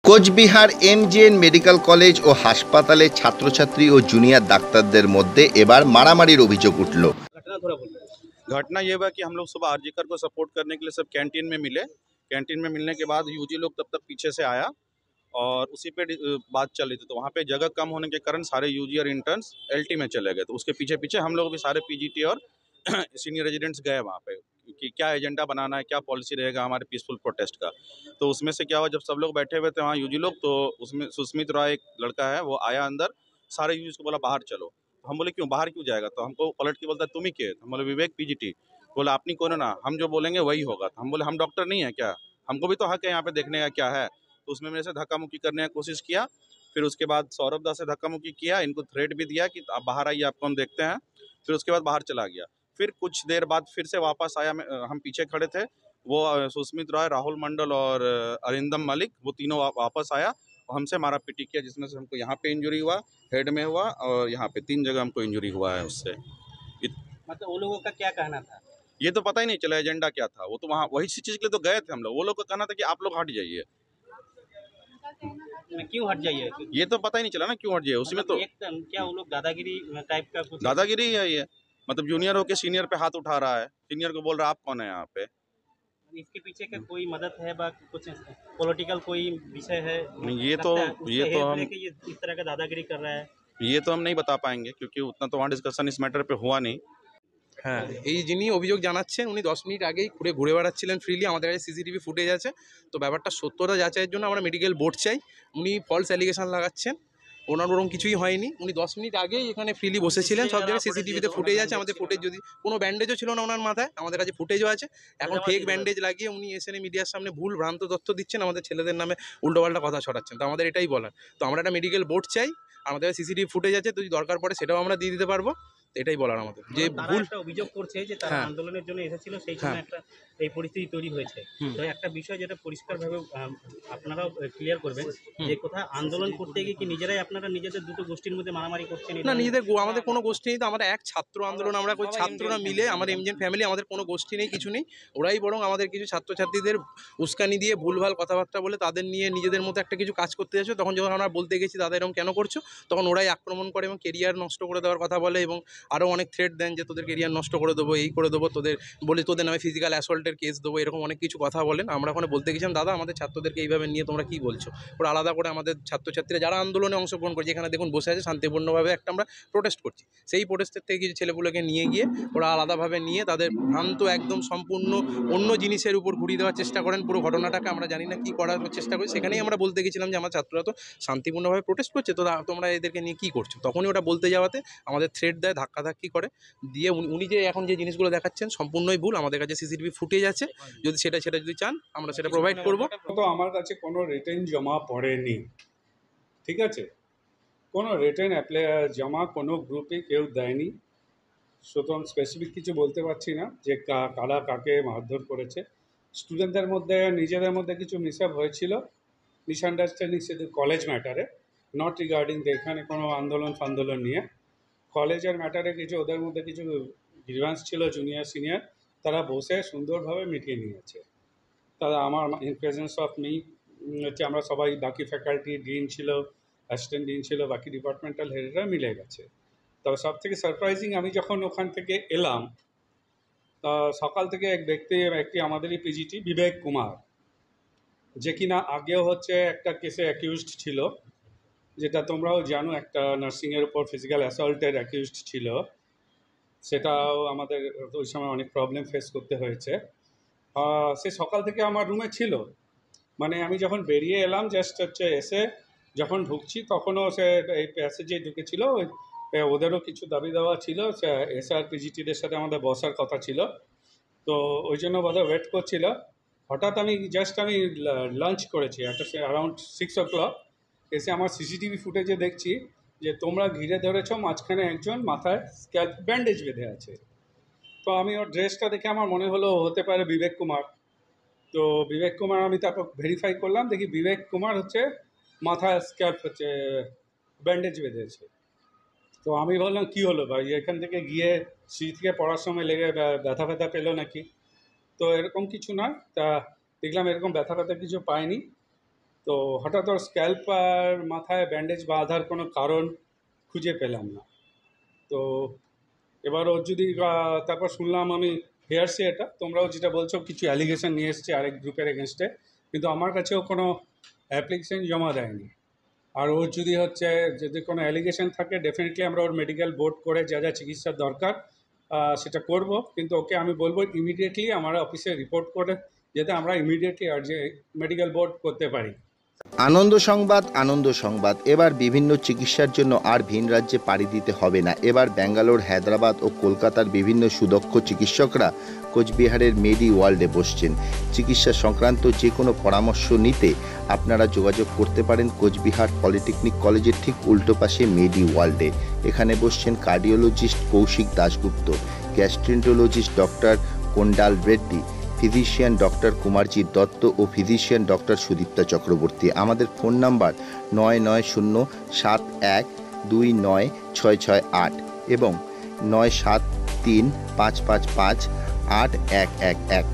Cooch Behar MGN medical college ও হাসপাতালে ছাত্রছাত্রী ও junior ডাক্তারদের মধ্যে এবার মারামারির অভিযোগ উঠল। घटना ये हुआ कि हम लोग सुबह आरजीकर को सपोर्ट करने के लिए सब कैंटीन में मिले। कैंटीन में मिलने के बाद यूजी लोग तब तक पीछे से आया और उसी पे बात चल रही थी, तो वहाँ पे जगह कम होने के कारण सारे यूजी और इंटर्न्स एलटी में चले गए। तो उसके पीछे पीछे हम लोग भी सारे पीजीटी और सीनियर रेजिडेंट्स गए वहाँ पे कि क्या एजेंडा बनाना है, क्या पॉलिसी रहेगा हमारे पीसफुल प्रोटेस्ट का। तो उसमें से क्या हुआ, जब सब लोग बैठे हुए थे वहाँ यूजी लोग, तो उसमें सुस्मित रॉय एक लड़का है वो आया अंदर, सारे यूजी को बोला बाहर चलो। हम बोले क्यों, बाहर क्यों जाएगा? तो हमको पलट के बोलता तुम ही के? हम बोले विवेक पीजीटी। बोला अपनी कौन है ना, हम जो बोलेंगे वही होगा। तो हम बोले हम डॉक्टर नहीं है क्या, हमको भी तो हक है यहाँ पे देखने का क्या है। तो उसमें मेरे से धक्का मुक्की करने की कोशिश किया। फिर उसके बाद सौरभ दास से धक्का मुक्की किया, इनको थ्रेट भी दिया कि आप बाहर आइए, आपको हम देखते हैं। फिर उसके बाद बाहर चला गया। फिर कुछ देर बाद फिर से वापस आया, हम पीछे खड़े थे, वो सुस्मित रॉय, राहुल मंडल और अरिंदम मलिक, वो तीनों वापस आया और हमसे मारा पीटी किया, जिसमें से हमको यहाँ पे इंजरी हुआ, हेड में हुआ और यहाँ पे 3 जगह हमको इंजरी हुआ है उससे। मतलब वो लोगों का क्या कहना था? ये तो पता ही नहीं चला एजेंडा क्या था। वो तो वहाँ वही चीज़ के लिए तो गए थे हम लोग। वो लोग का कहना था कि आप लोग हट जाइए। क्यों हट जाइए? ये तो पता ही नहीं चला ना क्यों हट जाइए। उसमें मतलब तो क्या वो लोग दादागिरी टाइप का कुछ? दादागिरी है ये, मतलब जूनियर होके सीनियर पे हाथ उठा रहा है, सीनियर को बोल रहा है आप कौन है यहाँ पे। इसके पीछे का कोई मदद है बा कुछ पॉलिटिकल कोई विषय है? नहीं, ये तो हम ये इस तरह का दादागिरी कर रहा है। ये तो हम नहीं बता पाएंगे क्योंकि उतना तो वहाँ डिस्कशन इस मैटर पे हुआ नहीं। হ্যাঁ, এই যিনি অভিযোগ জানাচ্ছেন উনি 10 মিনিট আগেই ঘুরে বেড়াচ্ছিলেন ফ্রিলি। আমাদের কাছে সিসিটিভি ফুটেজ আছে। তো ব্যাপারটা সত্যতা যাচাইয়ের জন্য আমরা মেডিকেল বোর্ড চাই। উনি ফলস অ্যালিগেশন লাগাচ্ছেন, ওনার ওরকম কিছুই হয়নি। উনি 10 মিনিট আগেই এখানে ফ্রিলি বসেছিলেন। সব জায়গায় সিসিটিভিতে ফুটেজ আছে। আমাদের ফুটেজ, যদি কোনো ব্যান্ডেজও ছিল না ওনার মাথায়, আমাদের কাছে ফুটেজও আছে। এখন ফেক ব্যান্ডেজ লাগিয়ে উনি এসে মিডিয়ার সামনে ভুল ভ্রান্ত তথ্য দিচ্ছেন, আমাদের ছেলেদের নামে উল্টোপাল্টা কথা ছড়াচ্ছেন। তো আমাদের এটাই বলার। তো আমরা একটা মেডিকেল বোর্ড চাই, আমাদের সিসিটিভি ফুটেজ আছে, যদি দরকার পড়ে সেটাও আমরা দিয়ে দিতে পারবো। এটাই বলার আমাদের, যে ভুল একটা অভিযোগ করছে যে তারা আন্দোলনের জন্য এসেছিল, সেই সময় একটা এই পরিস্থিতি তৈরি হয়েছে। তো একটা বিষয় যেটা পরিষ্কারভাবে আপনারাও ক্লিয়ার করবেন যে কোথায় আন্দোলন করতে গিয়ে কি নিজেরাই আপনারা নিজেদের দুটো গোষ্ঠীর মধ্যে মারামারি করছেন? না, নিজেদের আমাদের কোনো গোষ্ঠী নেই। তো আমরা এক ছাত্র আন্দোলন, আমরা ওই ছাত্ররা মিলে, আমার এমজিএন ফ্যামিলি, আমাদের কোনো গোষ্ঠী নেই, কিছু নেই। ওরাই বরং আমাদের কিছু ছাত্রছাত্রীদের উস্কানি দিয়ে ভুলভাল কথাবার্তা বলে তাদের নিয়ে নিজেদের মতো একটা কিছু কাজ করতে যাচ্ছে। তখন যখন আমরা বলতে গেছি দাদা এরকম কেন করছো, তখন ওরাই আক্রমণ করে এবং কেরিয়ার নষ্ট করে দেওয়ার কথা বলে এবং আরও অনেক থ্রেট দেন যে তোদের কেরিয়ার নষ্ট করে দেবো, এই করে দেবো, তোদের নামে ফিজিক্যাল অ্যাসল্টের কেস দেবো, এরকম অনেক কিছু কথা বলেন। আমরা ওখানে বলতে গেছিলাম দাদা আমাদের ছাত্রদেরকে এইভাবে নিয়ে তোমরা কী বলছো। ওরা আলাদা করে আমাদের ছাত্রছাত্রীরা যারা আন্দোলনে অংশগ্রহণ করছে, এখানে দেখুন বসে আছে, শান্তিপূর্ণভাবে একটা আমরা প্রোটেস্ট করছি, সেই প্রোটেস্টের থেকে কিছু ছেলেপুলেকে নিয়ে গিয়ে ওরা আলাদাভাবে নিয়ে তাদের ভ্রান্ত একদম সম্পূর্ণ অন্য জিনিসের উপর ঘুরিয়ে দেওয়ার চেষ্টা করেন। পুরো ঘটনাটাকে আমরা জানি না কী করার চেষ্টা করি। সেখানেই আমরা বলতে গেছিলাম যে আমার ছাত্ররা তো শান্তিপূর্ণভাবে প্রোটেস্ট করছে, তো তোমরা এদেরকে নিয়ে কী করছো। তখনই ওটা বলতে যাওয়াতে আমাদের থ্রেট দেয়, ধাক্কাধাক্কি করে দিয়ে উনি যে এখন যে জিনিসগুলো দেখাচ্ছেন সম্পূর্ণই ভুল। আমাদের কাছে সিসিটিভি ফুটেজ আছে, যদি সেটা যদি চান আমরা সেটা প্রোভাইড করবো। তো আমার কাছে কোনো রিটেন জমা পড়েনি, ঠিক আছে, কোনো রিটেন জমা কোনো গ্রুপে কেউ দেয়নি। সুতরাং স্পেসিফিক কিছু বলতে পারছি না যে কারা কাকে মারধর করেছে। স্টুডেন্টদের মধ্যে নিজেদের মধ্যে কিছু মিসআপ হয়েছিল, মিসআন্ডারস্ট্যান্ডিং, শুধু কলেজ ম্যাটারে, নট রিগার্ডিং এখানে কোনো আন্দোলন নিয়ে। কলেজের ম্যাটারে কিছু ওদের মধ্যে কিছু গ্রিভান্স ছিল, জুনিয়র সিনিয়র, তারা বসে সুন্দরভাবে মিটিয়ে নিয়েছে। তারা আমার ইন প্রেজেন্স অফ মি হচ্ছে, আমরা সবাই, বাকি ফ্যাকাল্টি, ডিন ছিল, অ্যাসিস্ট্যান্ট ডিন ছিল, বাকি ডিপার্টমেন্টাল হেডরা মিলে গেছে। তবে সব থেকে সারপ্রাইজিং, আমি যখন ওখান থেকে এলাম তা সকাল থেকে একটি আমাদেরই পিজিটি বিবেক কুমার, যে কিনা আগেও হচ্ছে একটা কেসে অ্যাকিউজড ছিল, যেটা তোমরাও জানো, একটা নার্সিংয়ের উপর ফিজিক্যাল অ্যাসল্টের অ্যাকিউজড ছিল। সেটাও আমাদের ওই সময় অনেক প্রবলেম ফেস করতে হয়েছে। সে সকাল থেকে আমার রুমে ছিল, মানে আমি যখন বেরিয়ে এলাম জাস্ট হচ্ছে এসে যখন ঢুকছি তখনও সে এই প্যাসেজে ঢুকেছিল। ওদেরও কিছু দাবি দেওয়া ছিল, এসআর পিজিটিদের সাথে আমাদের বসার কথা ছিল, তো ওই জন্য বোধহয় ওয়েট করছিল। হঠাৎ আমি লাঞ্চ করেছি একটা অ্যারাউন্ড 6 o'clock, এসে আমার সিসিটিভি ফুটেজে দেখছি যে তোমরা ঘিরে ধরেছ, মাঝখানে একজন মাথায় স্ক্যাল্প ব্যান্ডেজ বেঁধে আছে। তো আমি ওর ড্রেসটা দেখে আমার মনে হলো হতে পারে বিবেক কুমার। তো বিবেক কুমার, আমি তারপর ভেরিফাই করলাম, দেখি বিবেক কুমার হচ্ছে মাথায় স্ক্যাল্প হচ্ছে ব্যান্ডেজ বেঁধেছে। তো আমি বললাম কী হলো ভাই, এখান থেকে গিয়ে সিঁড়ি থেকে পড়ার সময় লেগে ব্যথা পেলো নাকি। তো এরকম কিছু নয়, তা দেখলাম এরকম ব্যথা কিছু পাইনি। তো হঠাৎ ওর স্ক্যাল্প আর মাথায় ব্যান্ডেজ বাঁধার কোনো কারণ খুঁজে পেলাম না। তো এবার ওর যদি তারপর শুনলাম আমি হেয়ারসে এটা, তোমরাও যেটা বলছো কিছু অ্যালিগেশন নিয়ে এসছে আরেক গ্রুপের এগেনস্টে, কিন্তু আমার কাছেও কোনো অ্যাপ্লিকেশন জমা দেয়নি। আর ওর যদি কোনো অ্যালিগেশন থাকে ডেফিনেটলি আমরা ওর মেডিকেল বোর্ড করে যা যা চিকিৎসার দরকার সেটা করব, কিন্তু ওকে আমি বলবো ইমিডিয়েটলি আমার অফিসে রিপোর্ট করে যাতে আমরা ইমিডিয়েটলি মেডিকেল বোর্ড করতে পারি। আনন্দ সংবাদ এবার বিভিন্ন চিকিৎসার জন্য আর ভিন রাজ্যে পাড়ি দিতে হবে না। এবার ব্যাঙ্গালোর, হায়দ্রাবাদ ও কলকাতার বিভিন্ন সুদক্ষ চিকিৎসকরা কোচবিহারের মেডি ওয়ার্ল্ডে বসছেন। চিকিৎসা সংক্রান্ত যে কোনো পরামর্শ নিতে আপনারা যোগাযোগ করতে পারেন কোচবিহার পলিটেকনিক কলেজের ঠিক উল্টো পাশে মেডি ওয়ার্ল্ডে। এখানে বসছেন cardiologist Koushik Dasgupta, gastroenterologist doctor Kondal Reddy, physician doctor Kumarjit Dutta ও ফিজিশিয়ান ডক্টর সুদীপ্তা চক্রবর্তী। আমাদের ফোন নাম্বার 9907129668 এবং 9735558111।